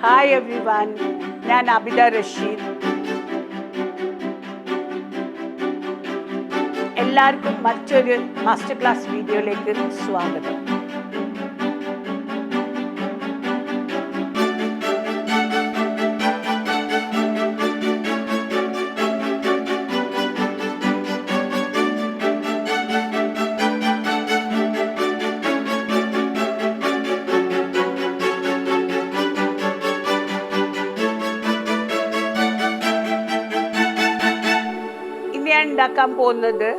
Hi everyone, ഞാൻ അബിദ റഷീദ്. എല്ലാവർക്കും മറ്റൊരു മാസ്റ്റർ ക്ലാസ് വീഡിയോയിലേക്ക് സ്വാഗതം. ഞാൻ ഉണ്ടാക്കാൻ പോകുന്നത്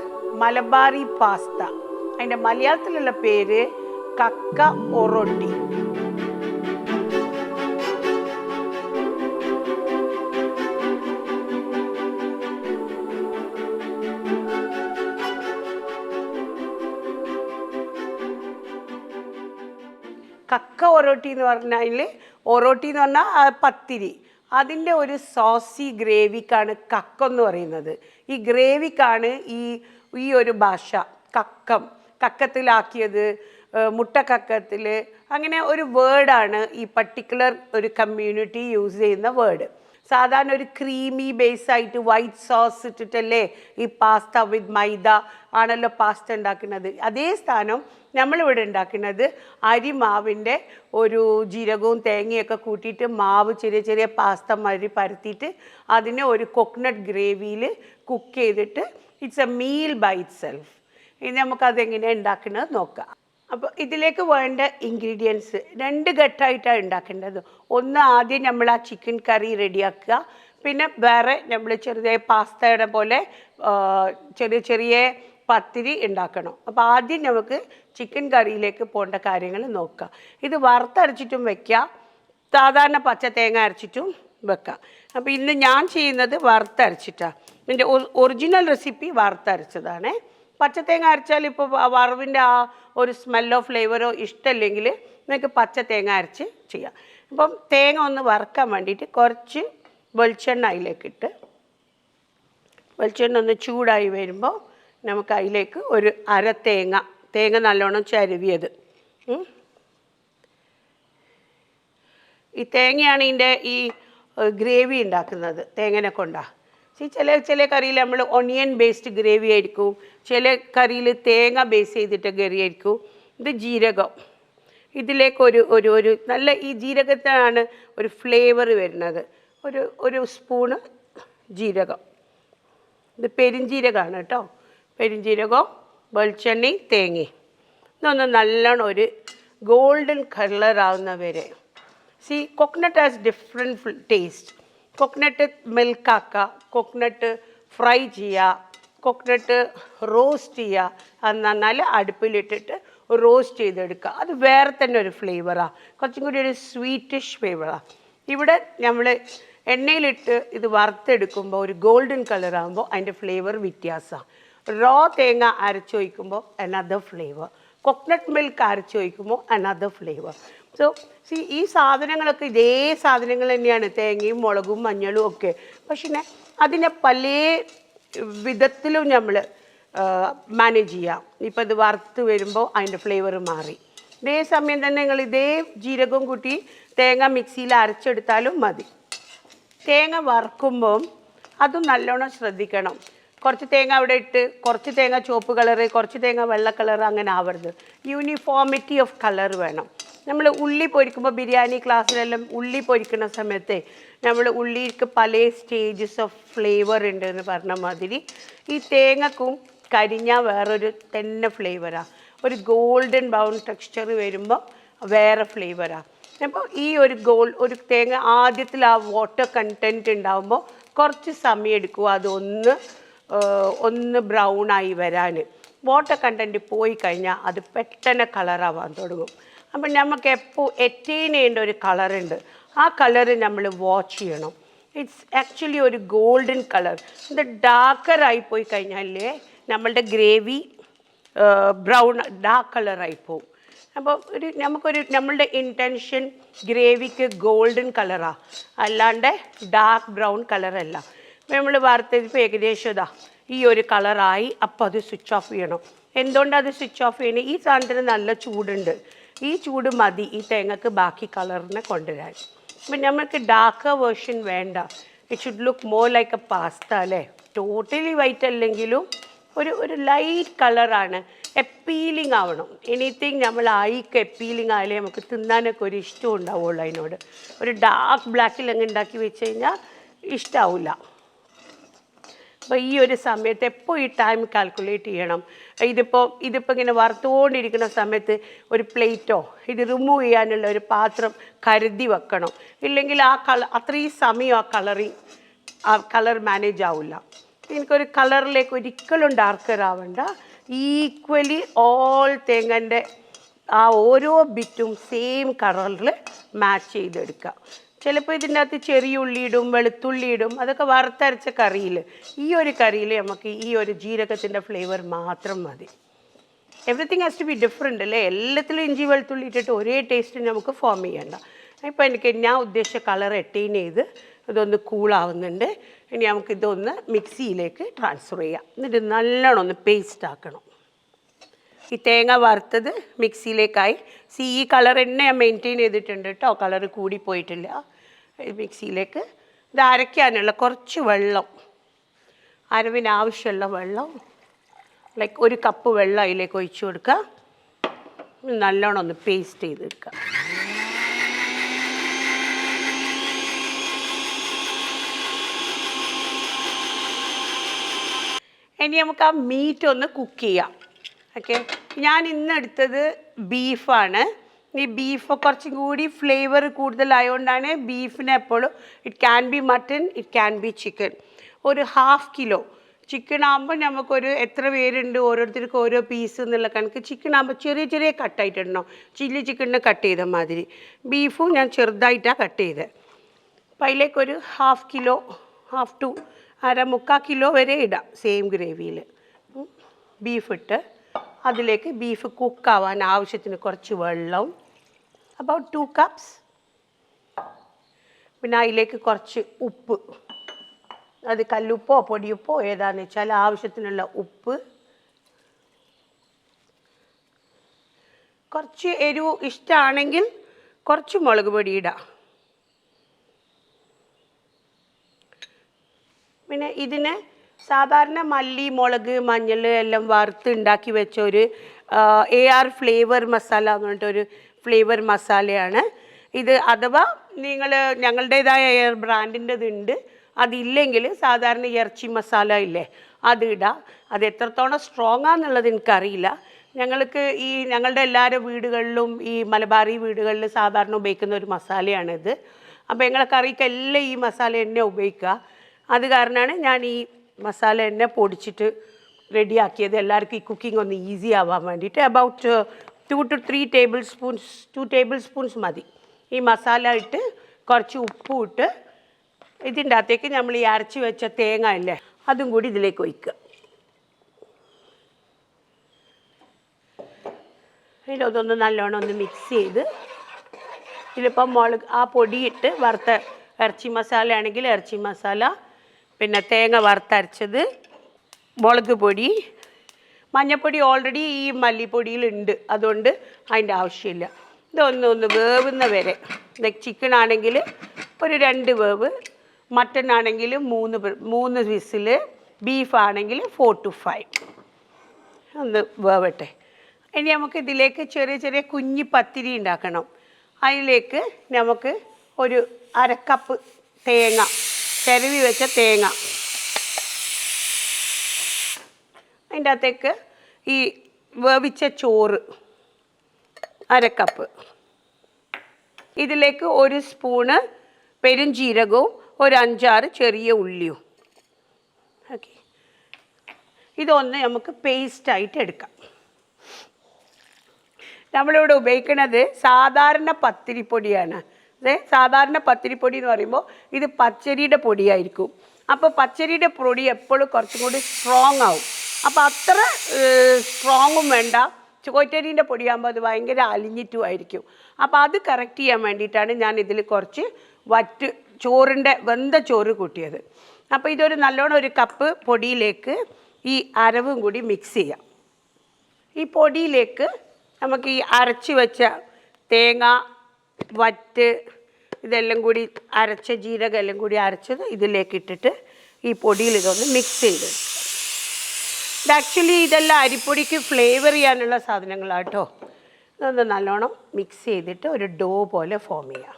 മലബാറി പാസ്ത. അതിൻ്റെ മലയാളത്തിലുള്ള പേര് കക്ക ഒറോട്ടി. കക്ക ഒറോട്ടി എന്ന് പറഞ്ഞാൽ ഒറോട്ടി എന്ന് പറഞ്ഞാൽ പത്തിരി. അതിൻ്റെ ഒരു സോസി ഗ്രേവിക്കാണ് കക്കെന്ന് പറയുന്നത്. ഈ ഗ്രേവിക്കാണ് ഈ ഒരു ഭാഷ കക്കത്തിലാക്കിയത്, മുട്ടക്കക്കത്തിൽ, അങ്ങനെ ഒരു വേർഡാണ് ഈ പർട്ടിക്കുലർ ഒരു കമ്മ്യൂണിറ്റി യൂസ് ചെയ്യുന്ന വേർഡ്. സാധാരണ ഒരു ക്രീമി ബേസായിട്ട് വൈറ്റ് സോസ് ഇട്ടിട്ടല്ലേ ഈ പാസ്ത വിത്ത് മൈദ ആണല്ലോ പാസ്ത ഉണ്ടാക്കുന്നത്. അതേ സ്ഥാനം നമ്മളിവിടെ ഉണ്ടാക്കുന്നത് അരിമാവിൻ്റെ ഒരു ജീരകവും തേങ്ങയൊക്കെ കൂട്ടിയിട്ട് മാവ് ചെറിയ ചെറിയ പാസ്ത മാതിരി പരത്തിയിട്ട് അതിനെ ഒരു കോക്കനട്ട് ഗ്രേവിയിൽ കുക്ക് ചെയ്തിട്ട് it's a meal by itself. ഇനി നമുക്കതെങ്ങനെയാണ് ഉണ്ടാക്കുന്നത് നോക്കാം. അപ്പോൾ ഇതിലേക്ക് വേണ്ട ഇൻഗ്രീഡിയൻസ് 2 ഘട്ടമായിട്ടാണ് ഉണ്ടാക്കേണ്ടത്. ഒന്ന്, ആദ്യം നമ്മൾ ആ ചിക്കൻ കറി റെഡിയാക്കുക. പിന്നെ വേറെ നമ്മൾ ചെറിയ പാസ്തയുടെ പോലെ ചെറിയ ചെറിയ പത്തിരി ഉണ്ടാക്കണം. അപ്പോൾ ആദ്യം നമുക്ക് ചിക്കൻ കറിയിലേക്ക് പോകേണ്ട കാര്യങ്ങൾ നോക്കാം. ഇത് വറുത്തരച്ചിട്ടും വയ്ക്കുക, സാധാരണ പച്ച തേങ്ങ അരച്ചിട്ടും വെക്കാം. അപ്പോൾ ഇന്ന് ഞാൻ ചെയ്യുന്നത് വറുത്തരച്ചിട്ടാണ്. ഇതിൻ്റെ ഒറിജിനൽ റെസിപ്പി വറുത്തരച്ചതാണ്. പച്ചത്തേങ്ങ അരച്ചാൽ ഇപ്പോൾ വറവിൻ്റെ ആ ഒരു സ്മെല്ലോ ഫ്ലേവറോ ഇഷ്ടമില്ലെങ്കിൽ നിങ്ങൾക്ക് പച്ച തേങ്ങ അരച്ച് ചെയ്യാം. അപ്പം തേങ്ങ ഒന്ന് വറുക്കാൻ വേണ്ടിയിട്ട് കുറച്ച് വെളിച്ചെണ്ണ അതിലേക്കിട്ട്, വെളിച്ചെണ്ണ ഒന്ന് ചൂടായി വരുമ്പോൾ നമുക്ക് അതിലേക്ക് ഒരു അര തേങ്ങ നല്ലോണം ചരുവിയത്. ഈ തേങ്ങയാണ് ഇതിൻ്റെ ഈ ഗ്രേവി ഉണ്ടാക്കുന്നത്, തേങ്ങനെ കൊണ്ടാണ്. ചില കറിയിൽ നമ്മൾ ഒണിയൻ ബേസ്ഡ് ഗ്രേവി ആയിരിക്കും, ചില കറിയിൽ തേങ്ങ ബേസ് ചെയ്തിട്ട് കറി ആയിരിക്കും. ഇത് ജീരകം, ഇതിലേക്ക് ഒരു നല്ല ഈ ജീരകത്തിനാണ് ഒരു ഫ്ലേവർ വരുന്നത്. ഒരു സ്പൂണ് ജീരകം, ഇത് പെരിഞ്ജീരകമാണ് കേട്ടോ. പെരിഞ്ജീരകവും വെളിച്ചെണ്ണയും തേങ്ങയും ഇതൊന്ന് നല്ലോണം ഒരു ഗോൾഡൻ കളറാവുന്ന വരെ. Coconut has different taste. Coconut മിൽക്കാക്കുക, കോക്കനട്ട് ഫ്രൈ ചെയ്യുക, കോക്കനട്ട് റോസ്റ്റ് ചെയ്യുക. അത് നന്നായി അടുപ്പിലിട്ടിട്ട് റോസ്റ്റ് ചെയ്തെടുക്കുക. അത് വേറെ തന്നെ ഒരു ഫ്ലേവറാണ്, കുറച്ചും കൂടി ഒരു സ്വീറ്റിഷ് ഫ്ലേവറാണ്. ഇവിടെ നമ്മൾ എണ്ണയിലിട്ട് ഇത് വറുത്തെടുക്കുമ്പോൾ ഒരു ഗോൾഡൻ കളറാകുമ്പോൾ അതിൻ്റെ ഫ്ലേവർ വ്യത്യാസമാണ്. റോ തേങ്ങ അരച്ചൊഴിക്കുമ്പോൾ അനദർ ഫ്ലേവർ, കോക്കനട്ട് മിൽക്ക് അരച്ചൊഴിക്കുമ്പോൾ അനദർ ഫ്ലേവർ. സോ ഈ സാധനങ്ങളൊക്കെ ഇതേ സാധനങ്ങൾ തന്നെയാണ്, തേങ്ങയും മുളകും മഞ്ഞളും ഒക്കെ. പക്ഷേ അതിനെ പല വിധത്തിലും നമ്മൾ മാനേജ് ചെയ്യാം. ഇപ്പോൾ ഇത് വറുത്ത് വരുമ്പോൾ അതിൻ്റെ ഫ്ലേവർ മാറി. ഇതേ സമയം തന്നെ നിങ്ങൾ ഇതേ ജീരകവും കൂട്ടി തേങ്ങ മിക്സിയിൽ അരച്ചെടുത്താലും മതി. തേങ്ങ വറുക്കുമ്പം അതും നല്ലോണം ശ്രദ്ധിക്കണം. കുറച്ച് തേങ്ങ അവിടെ ഇട്ട് കുറച്ച് തേങ്ങ ചുവപ്പ് കളറ്, കുറച്ച് തേങ്ങ വെള്ള കളറ്, അങ്ങനെ ആവരുത്. യൂണിഫോമിറ്റി ഓഫ് കളർ വേണം. നമ്മൾ ഉള്ളി പൊരിക്കുമ്പോൾ ബിരിയാണി ക്ലാസ്സിലെല്ലാം ഉള്ളി പൊരിക്കുന്ന സമയത്ത് നമ്മൾ ഉള്ളിക്ക് പല സ്റ്റേജസ് ഓഫ് ഫ്ലേവർ ഉണ്ട് എന്ന് പറഞ്ഞ മാതിരി ഈ തേങ്ങക്കും കരിഞ്ഞാൽ വേറൊരു തന്നെ ഫ്ലേവറാണ്. ഒരു ഗോൾഡൻ ബ്രൗൺ ടെക്സ്ചർ വരുമ്പോൾ വേറെ ഫ്ലേവറാണ്. അപ്പോൾ ഈ ഒരു തേങ്ങ ആദ്യത്തിൽ ആ വാട്ടർ കണ്ടൻറ്റ് ഉണ്ടാകുമ്പോൾ കുറച്ച് സമയം എടുക്കും അതൊന്ന് ബ്രൗണായി വരാൻ. വാട്ടർ കണ്ടൻറ്റ് പോയി കഴിഞ്ഞാൽ അത് പെട്ടെന്ന് കളറാവാൻ തുടങ്ങും. അപ്പം നമുക്ക് എപ്പോൾ അറ്റൈൻ ചെയ്യേണ്ട ഒരു കളറുണ്ട്, ആ കളറ് നമ്മൾ വാച്ച് ചെയ്യണം. ഇറ്റ്സ് ആക്ച്വലി ഒരു ഗോൾഡൻ കളർ. ഇത് ഡാർക്കറായി പോയി കഴിഞ്ഞാലേ നമ്മളുടെ ഗ്രേവി ഡാർക്ക് കളറായി പോകും. അപ്പോൾ നമ്മളുടെ ഇൻറ്റൻഷൻ ഗ്രേവിക്ക് ഗോൾഡൻ കളറാണ്, അല്ലാണ്ട് ഡാർക്ക് ബ്രൗൺ കളറല്ല. നമ്മൾ വറുത്തതിപ്പോൾ ഏകദേശം ഈ ഒരു കളറായി. അപ്പോൾ അത് സ്വിച്ച് ഓഫ് ചെയ്യണം. എന്തുകൊണ്ടാണ് അത് സ്വിച്ച് ഓഫ് ചെയ്യണം? ഈ സാധനത്തിന് നല്ല ചൂടുണ്ട്. ഈ ചൂട് മതി ഈ തേങ്ങക്ക് ബാക്കി കളറിനെ കൊണ്ടുവരാൻ. അപ്പം നമുക്ക് ഡാർക്കർ വേർഷൻ വേണ്ട. It should look more like A pasta അല്ലേ. ടോട്ടലി വൈറ്റ് അല്ലെങ്കിലും ഒരു ലൈറ്റ് കളറാണ്. എപ്പീലിംഗ് ആവണം. എനിത്തിങ് നമ്മൾ ഐക്ക് എപ്പീലിംഗ് ആയാലേ നമുക്ക് തിന്നാനൊക്കെ ഒരു ഇഷ്ടം ഉണ്ടാവുള്ളൂ അതിനോട്. ഒരു ഡാർക്ക് ബ്ലാക്കിൽ അങ്ങ് ഉണ്ടാക്കി വെച്ച് കഴിഞ്ഞാൽ ഇഷ്ടമാവില്ല. അപ്പോൾ ഈ ഒരു സമയത്ത് എപ്പോൾ ഈ ടൈം കാൽക്കുലേറ്റ് ചെയ്യണം. ഇതിപ്പോൾ ഇങ്ങനെ വറുത്തുകൊണ്ടിരിക്കുന്ന സമയത്ത് ഒരു പ്ലേറ്റോ ഇത് റിമൂവ് ചെയ്യാനുള്ള ഒരു പാത്രം കരുതി വെക്കണം. ഇല്ലെങ്കിൽ അത്രയും സമയം ആ കളർ മാനേജ് ആവില്ല. എനിക്കൊരു കളറിലേക്ക് ഒരിക്കലും ഡാർക്കർ ആവണ്ട. ഈക്വലി ഓൾ തേങ്ങൻ്റെ ആ ഓരോ ബിറ്റും സെയിം കളറിൽ മാച്ച് ചെയ്തെടുക്കുക. ചിലപ്പോൾ ഇതിൻ്റെ അകത്ത് ചെറിയ ഉള്ളി ഇടും, വെളുത്തുള്ളി ഇടും. അതൊക്കെ വറുത്തരച്ച കറിയിൽ, ഈ ഒരു കറിയിൽ നമുക്ക് ഈ ഒരു ജീരകത്തിൻ്റെ ഫ്ലേവർ മാത്രം മതി. Everything has to be different അല്ലേ. എല്ലാത്തിലും ഇഞ്ചി വെളുത്തുള്ളി ഇട്ടിട്ട് ഒരേ ടേസ്റ്റ് നമുക്ക് ഫോം ചെയ്യണ്ട. ഇപ്പോൾ ഞാൻ ഉദ്ദേശിച്ച കളർ അറ്റൈൻ ചെയ്ത് ഇതൊന്ന് കൂളാവുന്നുണ്ട്. ഇനി നമുക്കിതൊന്ന് മിക്സിയിലേക്ക് ട്രാൻസ്ഫർ ചെയ്യാം. എന്നിട്ട് നല്ലോണം ഒന്ന് പേസ്റ്റ് ആക്കണം. ഈ തേങ്ങ വറുത്തത് മിക്സിയിലേക്കായി. ഈ കളർ തന്നെ ഞാൻ മെയിൻറ്റെയിൻ ചെയ്തിട്ടുണ്ട് കേട്ടോ, കളർ കൂടിപ്പോയിട്ടില്ല. മിക്സിയിലേക്ക് ഇത് അരയ്ക്കാനുള്ള കുറച്ച് വെള്ളം, അരവിനാവശ്യമുള്ള വെള്ളം, ലൈക്ക് 1 കപ്പ് വെള്ളം അതിലേക്ക് ഒഴിച്ചു കൊടുക്കുക. നല്ലോണം ഒന്ന് പേസ്റ്റ് ചെയ്തെടുക്കുക. ഇനി നമുക്ക് ആ മീറ്റ് ഒന്ന് കുക്ക് ചെയ്യാം. ഓക്കെ, ഞാൻ ഇന്നെടുത്തത് ബീഫാണ്. ഈ ബീഫ് കുറച്ചും കൂടി ഫ്ലേവർ കൂടുതലായതുകൊണ്ടാണ് ബീഫിന് എപ്പോഴും it can be mutton, it can be chicken. ഒരു 1/2 കിലോ ചിക്കൻ ആകുമ്പോൾ നമുക്കൊരു എത്ര പേരുണ്ട് ഓരോരുത്തർക്കും ഓരോ പീസ് എന്നുള്ള കണക്ക്. ചിക്കൻ ആകുമ്പോൾ ചെറിയ കട്ടായിട്ടുണ്ടോ, ചില്ലി ചിക്കനിന് കട്ട് ചെയ്ത മാതിരി. ബീഫും ഞാൻ ചെറുതായിട്ടാണ് കട്ട് ചെയ്തത്. അപ്പം അതിലേക്കൊരു 1/2 കിലോ, 1/2 to 1/4 കിലോ വരെ ഇടാം സെയിം ഗ്രേവിയിൽ. ബീഫ് ഇട്ട് അതിലേക്ക് ബീഫ് കുക്കാവാൻ ആവശ്യത്തിന് കുറച്ച് വെള്ളം, അബൌട്ട് 2 കപ്സ്. പിന്നെ അതിലേക്ക് കുറച്ച് ഉപ്പ്, അത് കല്ലുപ്പോ പൊടിയുപ്പോ ഏതാണെന്ന് വെച്ചാൽ ആവശ്യത്തിനുള്ള ഉപ്പ്. കുറച്ച് എരിവ് ഇഷ്ടമാണെങ്കിൽ കുറച്ച് മുളക് പൊടി ഇടാം. പിന്നെ ഇതിന് സാധാരണ മല്ലി, മുളക്, മഞ്ഞൾ എല്ലാം വറുത്ത് ഉണ്ടാക്കി വെച്ച ഒരു AR ഫ്ലേവർ മസാല എന്ന് പറഞ്ഞിട്ടൊരു ഫ്ലേവർ മസാലയാണ് ഇത്. അഥവാ ഞങ്ങളുടേതായ AR ബ്രാൻഡിൻ്റെതുണ്ട്. അതില്ലെങ്കിൽ സാധാരണ ഇറച്ചി മസാല ഇല്ലേ, അത് ഇടാം. അത് എത്രത്തോളം സ്ട്രോങ് ആണെന്നുള്ളത് എനിക്കറിയില്ല. ഞങ്ങളുടെ എല്ലാവരുടെ വീടുകളിലും ഈ മലബാറി വീടുകളിൽ സാധാരണ ഉപയോഗിക്കുന്ന ഒരു മസാലയാണിത്. അപ്പോൾ ഞങ്ങളെ കറിക്കെല്ലാം ഈ മസാല തന്നെ ഉപയോഗിക്കുക. അത് കാരണമാണ് ഞാൻ ഈ മസാല തന്നെ പൊടിച്ചിട്ട് റെഡിയാക്കിയത്. എല്ലാവർക്കും ഈ കുക്കിംഗ് ഒന്ന് ഈസി ആവാൻ വേണ്ടിയിട്ട്. അബൌട്ട് 2 to 3 tablespoons, 2 tablespoons മതി. ഈ മസാല ഇട്ട് കുറച്ച് ഉപ്പും ഇട്ട് ഇതിൻ്റെ അകത്തേക്ക് നമ്മൾ ഈ അരച്ച് വെച്ച തേങ്ങ ഇല്ലേ അതും കൂടി ഇതിലേക്ക് ഒഴിക്കുക. ഇതിലതൊന്ന് നല്ലോണം ഒന്ന് മിക്സ് ചെയ്ത് ഇതിലിപ്പം മുളക് ആ പൊടിയിട്ട് വറുത്ത ഇറച്ചി മസാല ആണെങ്കിൽ ഇറച്ചി മസാല, പിന്നെ തേങ്ങ വറുത്തരച്ചത്, മുളക് പൊടി, മഞ്ഞൾപ്പൊടി ഓൾറെഡി ഈ മല്ലിപ്പൊടിയിലുണ്ട്, അതുകൊണ്ട് അതിൻ്റെ ആവശ്യമില്ല. ഇതൊന്ന് വേവുന്ന വരെ, ലൈക്ക് ചിക്കൻ ആണെങ്കിൽ ഒരു 2 വേവ്, മട്ടൺ ആണെങ്കിൽ 3 വിസിൽ, ബീഫ് ആണെങ്കിൽ 4 to 5 ഒന്ന് വേവട്ടെ. ഇനി നമുക്ക് ഇതിലേക്ക് ചെറിയ കുഞ്ഞി പത്തിരി ഉണ്ടാക്കണം. അതിലേക്ക് നമുക്ക് ഒരു 1/2 കപ്പ് തേങ്ങ, ചിരവി വെച്ച തേങ്ങ, അതിൻ്റെ അകത്തേക്ക് ഈ വേവിച്ച ചോറ് 1/2 കപ്പ്, ഇതിലേക്ക് 1 സ്പൂണ് പെരുംജീരകവും ഒരു 5-6 ചെറിയ ഉള്ളിയും. ഓക്കെ, ഇതൊന്ന് നമുക്ക് പേസ്റ്റായിട്ട് എടുക്കാം. നമ്മളിവിടെ ഉപയോഗിക്കുന്നത് സാധാരണ പത്തിരിപ്പൊടിയാണ്. സാധാരണ പത്തിരിപ്പൊടി എന്ന് പറയുമ്പോൾ ഇത് പച്ചരിയുടെ പൊടിയായിരിക്കും. അപ്പോൾ പച്ചരിയുടെ പൊടി എപ്പോഴും കുറച്ചും കൂടി സ്ട്രോങ് ആവും. അപ്പോൾ അത്ര സ്ട്രോങ്ങും വേണ്ട. ചോറ്റരീൻ്റെ പൊടിയാകുമ്പോൾ അത് ഭയങ്കര അലിഞ്ഞിട്ടും ആയിരിക്കും. അപ്പോൾ അത് കറക്റ്റ് ചെയ്യാൻ വേണ്ടിയിട്ടാണ് ഞാൻ ഇതിൽ കുറച്ച് ചോറിൻ്റെ വെന്ത ചോറ് കൂട്ടിയത്. അപ്പോൾ ഇതൊരു നല്ലോണം 1 കപ്പ് പൊടിയിലേക്ക് ഈ അരവും കൂടി മിക്സ് ചെയ്യാം. ഈ പൊടിയിലേക്ക് നമുക്ക് ഈ അരച്ച് വെച്ച തേങ്ങ, ഇതെല്ലാം കൂടി അരച്ച ജീരകം എല്ലാം കൂടി അരച്ചത് ഇതിലേക്ക് ഇട്ടിട്ട് ഈ പൊടിയിൽ ഇതൊന്ന് മിക്സ് ചെയ്ത്. ഇത് ആക്ച്വലി ഇതെല്ലാം അരിപ്പൊടിക്ക് ഫ്ലേവർ ചെയ്യാനുള്ള സാധനങ്ങളാണ് കേട്ടോ. ഇതൊന്ന് നല്ലോണം മിക്സ് ചെയ്തിട്ട് ഒരു ഡോ പോലെ ഫോം ചെയ്യാം.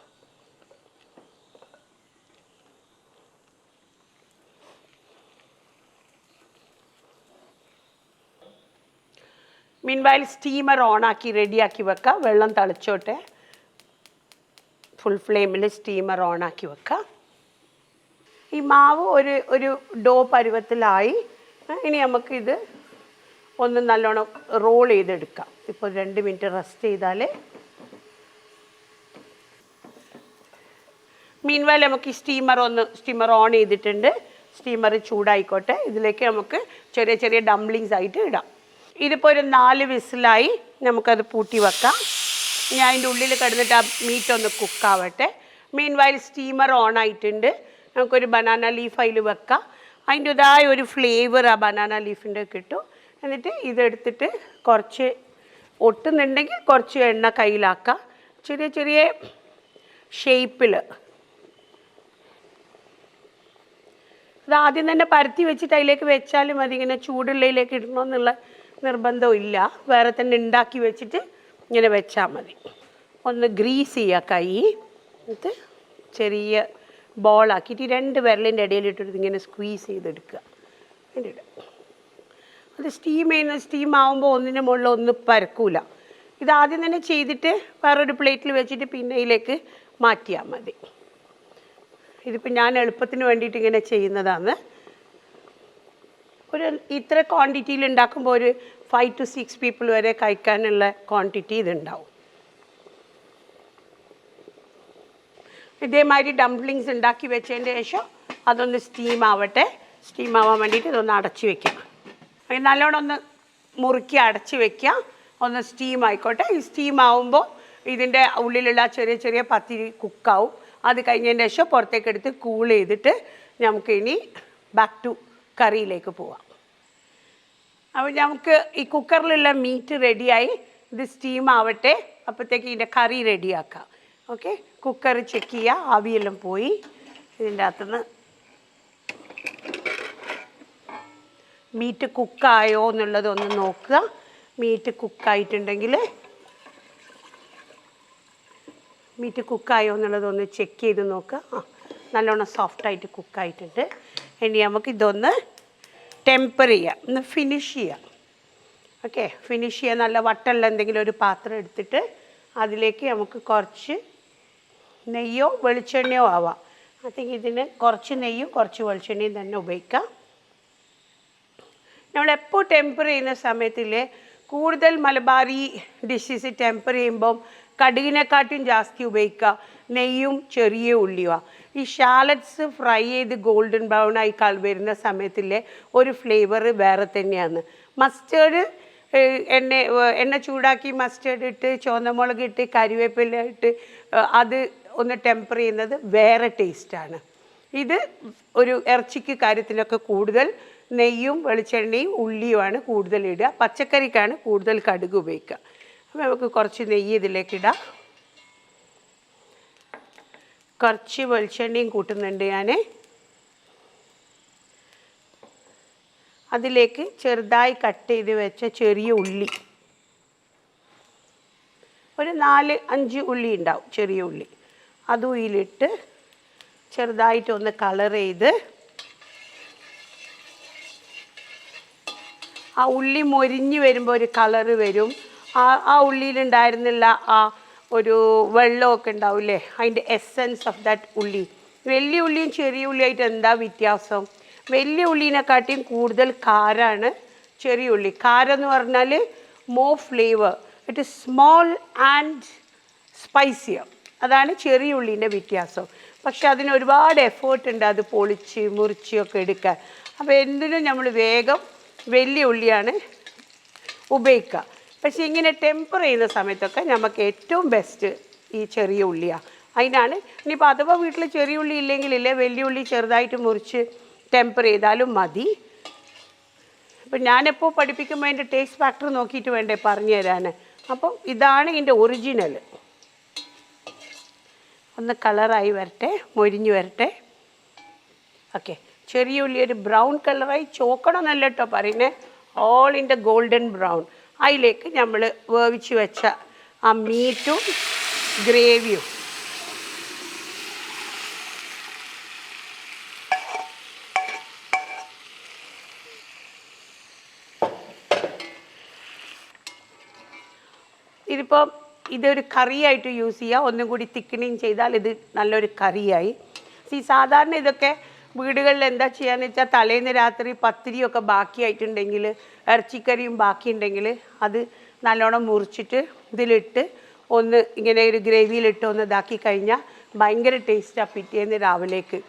മീൻവൈൽ സ്റ്റീമർ ഓണാക്കി റെഡിയാക്കി വെക്കാം. വെള്ളം തളിച്ചോട്ടെ. ഫുൾ ഫ്ലെയിമിൽ സ്റ്റീമർ ഓണാക്കി വെക്കാം. ഈ മാവ് ഒരു ഡോ പരുവത്തിലായി. ഇനി നമുക്കിത് ഒന്ന് നല്ലോണം റോൾ ചെയ്തെടുക്കാം. ഇപ്പോൾ 2 മിനിറ്റ് റെസ്റ്റ് ചെയ്താൽ മീൻവൈൽ നമുക്ക് ഈ സ്റ്റീമർ ഓൺ ചെയ്തിട്ടുണ്ട്. സ്റ്റീമർ ചൂടായിക്കോട്ടെ. ഇതിലേക്ക് നമുക്ക് ചെറിയ ചെറിയ ഡംപ്ലിങ്സ് ആയിട്ട് ഇടാം. ഇതിപ്പോൾ ഒരു 4 വിസിലായി. നമുക്കത് പൂട്ടി വെക്കാം. ഞാൻ അതിൻ്റെ ഉള്ളിൽ കിടന്നിട്ട് ആ മീറ്റ് ഒന്ന് കുക്കാവട്ടെ. മീൻവൈൽ സ്റ്റീമർ ഓൺ ആയിട്ടുണ്ട്. നമുക്കൊരു ബനാന ലീഫ് അതിൽ വെക്കാം. അതിൻ്റെതായ ഒരു ഫ്ലേവർ ആ ബനാന ലീഫിൻ്റെ കിട്ടും. എന്നിട്ട് ഇതെടുത്തിട്ട് കുറച്ച് ഒട്ടുന്നുണ്ടെങ്കിൽ കുറച്ച് എണ്ണ കയ്യിലാക്കാം. ചെറിയ ചെറിയ ഷേപ്പിൽ ഇത് ആദ്യം തന്നെ പരത്തി വെച്ചിട്ട് അതിലേക്ക് വെച്ചാലും മതി. ഇങ്ങനെ ചൂടുള്ളതിലേക്ക് ഇടണമെന്നുള്ള നിർബന്ധമില്ല. വേറെ തന്നെ ഉണ്ടാക്കി വെച്ചിട്ട് ഇങ്ങനെ വെച്ചാൽ മതി. ഒന്ന് ഗ്രീസ് ചെയ്യുക കൈ. എന്നിട്ട് ചെറിയ ബോളാക്കിയിട്ട് 2 വിരലിൻ്റെ ഇടയിലിട്ടിട്ട് ഇങ്ങനെ സ്ക്വീസ് ചെയ്തെടുക്കുക. എന്നിട്ട് അത് സ്റ്റീം ആവുമ്പോൾ ഒന്നിന് മുകളിൽ ഒന്ന് പരക്കൂല. ഇത് ആദ്യം തന്നെ ചെയ്തിട്ട് വേറൊരു പ്ലേറ്റിൽ വെച്ചിട്ട് പിന്നെ ഇതിലേക്ക് മാറ്റിയാൽ മതി. ഇതിപ്പോൾ ഞാൻ എളുപ്പത്തിന് വേണ്ടിയിട്ട് ഇങ്ങനെ ചെയ്യുന്നതാണ്. ഒരു ഇത്ര ക്വാണ്ടിറ്റിയിൽ ഉണ്ടാക്കുമ്പോൾ ഒരു 5 to 6 പീപ്പിൾ വരെ കഴിക്കാനുള്ള ക്വാണ്ടിറ്റി ഇതുണ്ടാവും. ഇതേമാതിരി ഡംപ്ലിങ്സ് ഉണ്ടാക്കി വെച്ചതിൻ്റെ ശേഷം അതൊന്ന് സ്റ്റീം ആവട്ടെ. സ്റ്റീം ആവാൻ വേണ്ടിയിട്ട് ഇതൊന്ന് അടച്ച് വെക്കാം. നല്ലോണം ഒന്ന് മുറുക്കി അടച്ച് വെക്കുക. ഒന്ന് സ്റ്റീം ആയിക്കോട്ടെ. ഈ സ്റ്റീം ആവുമ്പോൾ ഇതിൻ്റെ ഉള്ളിലുള്ള ചെറിയ ചെറിയ പത്തിരി കുക്കാവും. അത് കഴിഞ്ഞതിന് ശേഷം പുറത്തേക്ക് എടുത്ത് കൂൾ ചെയ്തിട്ട് നമുക്കിനി ബാക്ക് ടു കറിയിലേക്ക് പോവാം. അപ്പോൾ നമുക്ക് ഈ കുക്കറിലുള്ള മീറ്റ് റെഡിയായി. ഇത് സ്റ്റീം ആവട്ടെ. അപ്പോഴത്തേക്ക് ഇതിൻ്റെ കറി റെഡിയാക്കാം. ഓക്കെ, കുക്കർ ചെക്ക് ചെയ്യുക. ആവിയെല്ലാം പോയി. ഇതിൻ്റെ അകത്തുനിന്ന് മീറ്റ് കുക്കായോ എന്നുള്ളത് ഒന്ന് നോക്കുക. മീറ്റ് കുക്കായിട്ടുണ്ടെങ്കിൽ എന്നുള്ളതൊന്ന് ചെക്ക് ചെയ്ത് നോക്കുക. നല്ലോണം സോഫ്റ്റായിട്ട് കുക്കായിട്ടുണ്ട്. ഇനി നമുക്ക് ഇതൊന്ന് ടെമ്പർ ചെയ്യാം, ഒന്ന് ഫിനിഷ് ചെയ്യാം. ഓക്കെ, ഫിനിഷ് ചെയ്യാൻ നല്ല വട്ടമുള്ള എന്തെങ്കിലും ഒരു പാത്രം എടുത്തിട്ട് അതിലേക്ക് നമുക്ക് കുറച്ച് നെയ്യോ വെളിച്ചെണ്ണയോ ആവാം. അല്ലെങ്കിൽ ഇതിന് കുറച്ച് നെയ്യും കുറച്ച് വെളിച്ചെണ്ണയും തന്നെ ഉപയോഗിക്കാം. നമ്മളെപ്പോൾ ടെമ്പർ ചെയ്യുന്ന സമയത്തിൽ കൂടുതൽ മലബാറി ഡിഷസ് ടെമ്പർ ചെയ്യുമ്പം കടുകിനെക്കാട്ടും ജാസ്തി ഉപയോഗിക്കുക നെയ്യും ചെറിയ ഉള്ളിയുമാണ്. ഈ ഷാലറ്റ്സ് ഫ്രൈ ചെയ്ത് ഗോൾഡൻ ബ്രൗൺ ആയി വരുന്ന സമയത്തിലെ ഒരു ഫ്ലേവർ വേറെ തന്നെയാണ്. മസ്റ്റേർഡ് എണ്ണ ചൂടാക്കി മസ്റ്റേർഡ് ഇട്ട് ചുവന്നമുളക് ഇട്ട് കരിവേപ്പില ഇട്ട് അത് ഒന്ന് ടെമ്പർ ചെയ്യുന്നത് വേറെ ടേസ്റ്റാണ്. ഇത് ഒരു ഇറച്ചിക്ക് കാര്യത്തിനൊക്കെ കൂടുതൽ നെയ്യും വെളിച്ചെണ്ണയും ഉള്ളിയുമാണ് കൂടുതൽ ഇടുക. പച്ചക്കറിക്കാണ് കൂടുതൽ കടുക് ഉപയോഗിക്കുക. അപ്പോൾ നമുക്ക് കുറച്ച് നെയ്യ് ഇതിലേക്കിടാം. കുറച്ച് വെളിച്ചെണ്ണയും കൂട്ടുന്നുണ്ട് ഞാൻ. അതിലേക്ക് ചെറുതായി കട്ട് ചെയ്ത് വെച്ച ചെറിയ ഉള്ളി, ഒരു 4-5 ഉള്ളി ഉണ്ടാവും, ചെറിയ ഉള്ളി. അതും ഇതിലിട്ട് ചെറുതായിട്ടൊന്ന് കളർ ചെയ്ത് ആ ഉള്ളി മൊരിഞ്ഞ് വരുമ്പോൾ ഒരു കളറ് വരും. ആ ഉള്ളിയിലുണ്ടായിരുന്നില്ല ആ ഒരു വെള്ളമൊക്കെ ഉണ്ടാവില്ലേ, അതിൻ്റെ എസെൻസ് ഓഫ് ദാറ്റ് ഉള്ളി. വലിയ ഉള്ളിയും ചെറിയ ഉള്ളിയായിട്ട് എന്താ വ്യത്യാസം? വലിയ ഉള്ളീനെക്കാട്ടിയും കൂടുതൽ കാരാണ് ചെറിയ ഉള്ളി. കാരം എന്ന് പറഞ്ഞാൽ more flavour, it is small and spicier. അതാണ് ചെറിയ ഉള്ളീൻ്റെ വ്യത്യാസം. പക്ഷെ അതിന് ഒരുപാട് എഫേർട്ട് ഉണ്ട് അത് പൊളിച്ച് മുറിച്ചൊക്കെ എടുക്കാൻ. അപ്പോൾ എന്തിനും നമ്മൾ വേഗം വലിയ ഉള്ളിയാണ് ഉപയോഗിക്കുക. പക്ഷേ ഇങ്ങനെ ടെമ്പർ ചെയ്യുന്ന സമയത്തൊക്കെ നമുക്ക് ഏറ്റവും ബെസ്റ്റ് ഈ ചെറിയ ഉള്ളിയാണ്. അതിനാണ് ഇനിയിപ്പോൾ അഥവാ വീട്ടിൽ ചെറിയ ഉള്ളി ഇല്ലെങ്കിലില്ലേ വലിയ ഉള്ളി ചെറുതായിട്ട് മുറിച്ച് ടെമ്പർ ചെയ്താലും മതി. അപ്പം ഞാനെപ്പോൾ പഠിപ്പിക്കുമ്പോൾ അതിൻ്റെ ടേസ്റ്റ് ഫാക്ടർ നോക്കിയിട്ട് വേണ്ടേ പറഞ്ഞു തരാൻ. അപ്പം ഇതാണ് ഇതിൻ്റെ ഒറിജിനൽ. ഒന്ന് കളറായി വരട്ടെ, മൊരിഞ്ഞ് വരട്ടെ. ഓക്കെ, ചെറിയ ഉള്ളി ഒരു ബ്രൗൺ കളറായി, ചോക്കണമെന്നല്ല കേട്ടോ പറയുന്നത്, all in the golden brown. അതിലേക്ക് നമ്മൾ വേവിച്ച് വെച്ച ആ മീറ്റും ഗ്രേവിയും ഇതിപ്പോൾ ഇതൊരു കറിയായിട്ട് യൂസ് ചെയ്യുക. ഒന്നും കൂടി തിക്കനിങ് ചെയ്താൽ ഇത് നല്ലൊരു കറിയായി. സാധാരണ ഇതൊക്കെ വീടുകളിൽ എന്താ ചെയ്യാന്ന് വെച്ചാൽ തലേന്ന് രാത്രി പത്തിരിയൊക്കെ ബാക്കിയായിട്ടുണ്ടെങ്കിൽ, ഇറച്ചിക്കറിയും ബാക്കിയുണ്ടെങ്കിൽ അത് നല്ലോണം മുറിച്ചിട്ട് ഇതിലിട്ട് ഒന്ന് ഇങ്ങനെ ഒരു ഗ്രേവിയിലിട്ട് ഒന്ന് ഇതാക്കി കഴിഞ്ഞാൽ ഭയങ്കര ടേസ്റ്റാണ് പിറ്റേന്ന് രാവിലേക്ക്.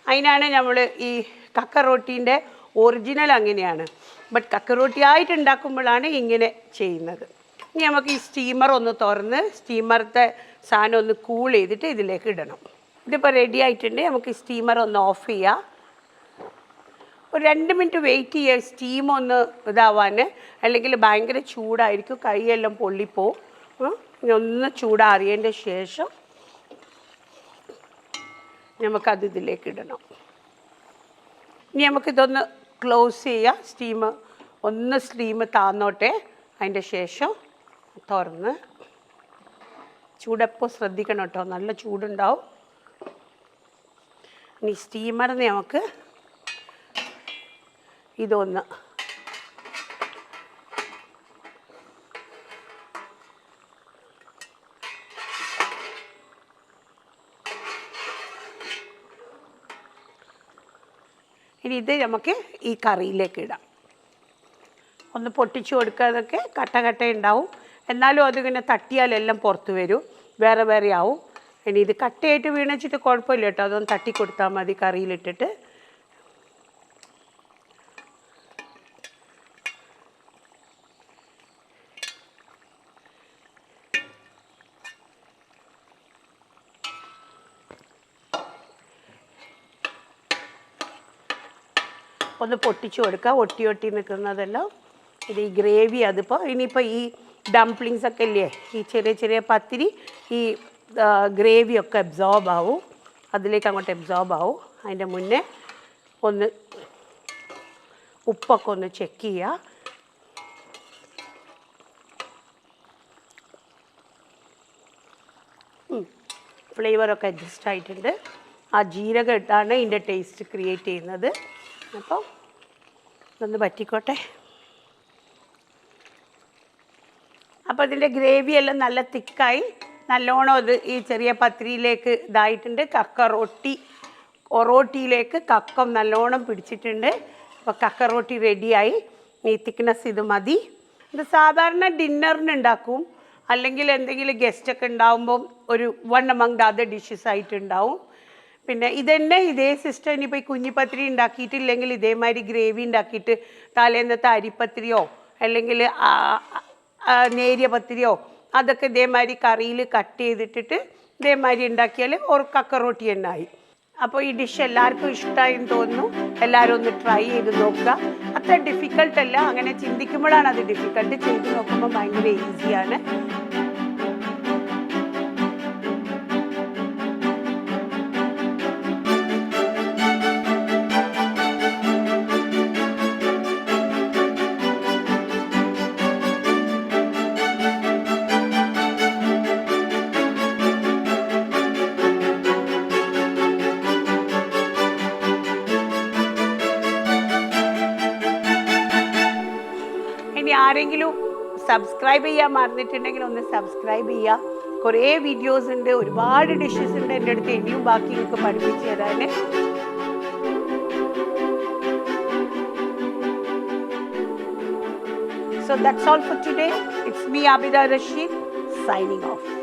അതിനാണ് നമ്മൾ ഈ കക്ക റൊട്ടീൻ്റെ ഒറിജിനൽ അങ്ങനെയാണ്. ബട്ട് കക്ക റൊട്ടി ആയിട്ട് ഉണ്ടാക്കുമ്പോഴാണ് ഇങ്ങനെ ചെയ്യുന്നത്. ഇനി നമുക്ക് ഈ സ്റ്റീമർ ഒന്ന് തുറന്ന് സ്റ്റീമറത്തെ സാധനം ഒന്ന് കൂൾ ചെയ്തിട്ട് ഇതിലേക്ക് ഇടണം. ഇതിപ്പോൾ റെഡി ആയിട്ടുണ്ട്. നമുക്ക് സ്റ്റീമർ ഒന്ന് ഓഫ് ചെയ്യാം. ഒരു 2 മിനിറ്റ് വെയിറ്റ് ചെയ്യുക സ്റ്റീം ഒന്ന് ഇതാവാൻ, അല്ലെങ്കിൽ ഭയങ്കര ചൂടായിരിക്കും, കൈയെല്ലാം പൊള്ളിപ്പോവും. ഇനി ഒന്ന് ചൂടാറിയതിൻ്റെ ശേഷം നമുക്കത് ഇതിലേക്ക് ഇടണം. ഇനി നമുക്കിതൊന്ന് ക്ലോസ് ചെയ്യാം. സ്റ്റീം താന്നോട്ടെ. അതിൻ്റെ ശേഷം തുറന്ന് ചൂടപ്പോൾ ശ്രദ്ധിക്കണം കേട്ടോ, നല്ല ചൂടുണ്ടാവും. ഇനി സ്റ്റീമറിന് നമുക്ക് ഇതൊന്ന് ഇനി ഇത് നമുക്ക് ഈ കറിയിലേക്ക് ഇടാം. ഒന്ന് പൊട്ടിച്ചു കൊടുക്കാതൊക്കെ കട്ട ഉണ്ടാവും, എന്നാലും അതിങ്ങനെ തട്ടിയാലെല്ലാം പുറത്ത് വരും, വേറെ വേറെ ആവും. ഇനി ഇത് കട്ടയായിട്ട് വീണിച്ചിട്ട് കുഴപ്പമില്ല കേട്ടോ, അതൊന്ന് തട്ടിക്കൊടുത്താൽ മതി കറിയിലിട്ടിട്ട്. ഒന്ന് പൊട്ടിച്ചു കൊടുക്കുക, ഒട്ടി നിൽക്കുന്നതെല്ലാം. ഇത് ഈ ഗ്രേവി അതിപ്പോൾ ഇനിയിപ്പോൾ ഈ ഡംപ്ലിങ്സ് ഒക്കെ ഇല്ലേ, ഈ ചെറിയ പത്തിരി ഈ ഗ്രേവിയൊക്കെ അബ്സോർബ് ആവും, അതിലേക്ക് അങ്ങോട്ട് അബ്സോർബ് ആവും. അതിൻ്റെ മുന്നേ ഒന്ന് ഉപ്പൊക്കെ ഒന്ന് ചെക്ക് ചെയ്യുക. ഫ്ലേവറൊക്കെ അഡ്ജസ്റ്റ് ആയിട്ടുണ്ട്. ആ ജീരകം ഇട്ടാണ് ഇതിൻ്റെ ടേസ്റ്റ് ക്രിയേറ്റ് ചെയ്യുന്നത്. അപ്പോൾ ഇതൊന്ന് പറ്റിക്കോട്ടെ. അപ്പോൾ ഇതിൻ്റെ ഗ്രേവിയെല്ലാം നല്ല തിക്കായി നല്ലോണം അത് ഈ ചെറിയ പത്തിരിയിലേക്ക് ഇതായിട്ടുണ്ട്. റോട്ടിയിലേക്ക് കക്കം നല്ലോണം പിടിച്ചിട്ടുണ്ട്. അപ്പോൾ കക്ക റോട്ടി റെഡിയായി. ഈ തിക്നെസ് ഇത് മതി. ഇത് സാധാരണ ഡിന്നറിന് ഉണ്ടാക്കും, അല്ലെങ്കിൽ എന്തെങ്കിലും ഗസ്റ്റൊക്കെ ഉണ്ടാകുമ്പം ഒരു one among the other dishes ആയിട്ടുണ്ടാവും. പിന്നെ ഇതന്നെ ഇതേ സിസ്റ്റം ഇനിയിപ്പോൾ ഈ കുഞ്ഞിപ്പത്തിരി ഉണ്ടാക്കിയിട്ടില്ലെങ്കിൽ ഇതേമാതിരി ഗ്രേവി ഉണ്ടാക്കിയിട്ട് തലേന്നത്തെ അരിപ്പത്തിരിയോ അല്ലെങ്കിൽ നേരിയ പത്തിരിയോ അതൊക്കെ ഇതേമാതിരി കറിയിൽ കട്ട് ചെയ്തിട്ടിട്ട് ഇതേമാതിരി ഉണ്ടാക്കിയാൽ ഒരു കക്ക റൊട്ടി തന്നെ ആയി. അപ്പോൾ ഈ ഡിഷ് എല്ലാവർക്കും ഇഷ്ടമായെന്ന് തോന്നുന്നു. എല്ലാവരും ഒന്ന് ട്രൈ ചെയ്ത് നോക്കുക. അത്ര ഡിഫിക്കൾട്ടല്ല, അങ്ങനെ ചിന്തിക്കുമ്പോഴാണ് അത് ഡിഫിക്കൾട്ട്, ചെയ്ത് നോക്കുമ്പോൾ ഭയങ്കര ഈസിയാണ്. ഇനി ആരെങ്കിലും സബ്സ്ക്രൈബ് ചെയ്യാൻ മറന്നിട്ടുണ്ടെങ്കിൽ ഒന്ന് സബ്സ്ക്രൈബ് ചെയ്യുക. കുറേ വീഡിയോസ് ഉണ്ട്, ഒരുപാട് ഡിഷസ് ഉണ്ട് എൻ്റെ അടുത്ത്, ഇനിയും ബാക്കി നിങ്ങൾക്ക് പഠിപ്പിച്ചു തരാൻ. So that's all for today. It's me, Abida Rashid, signing off.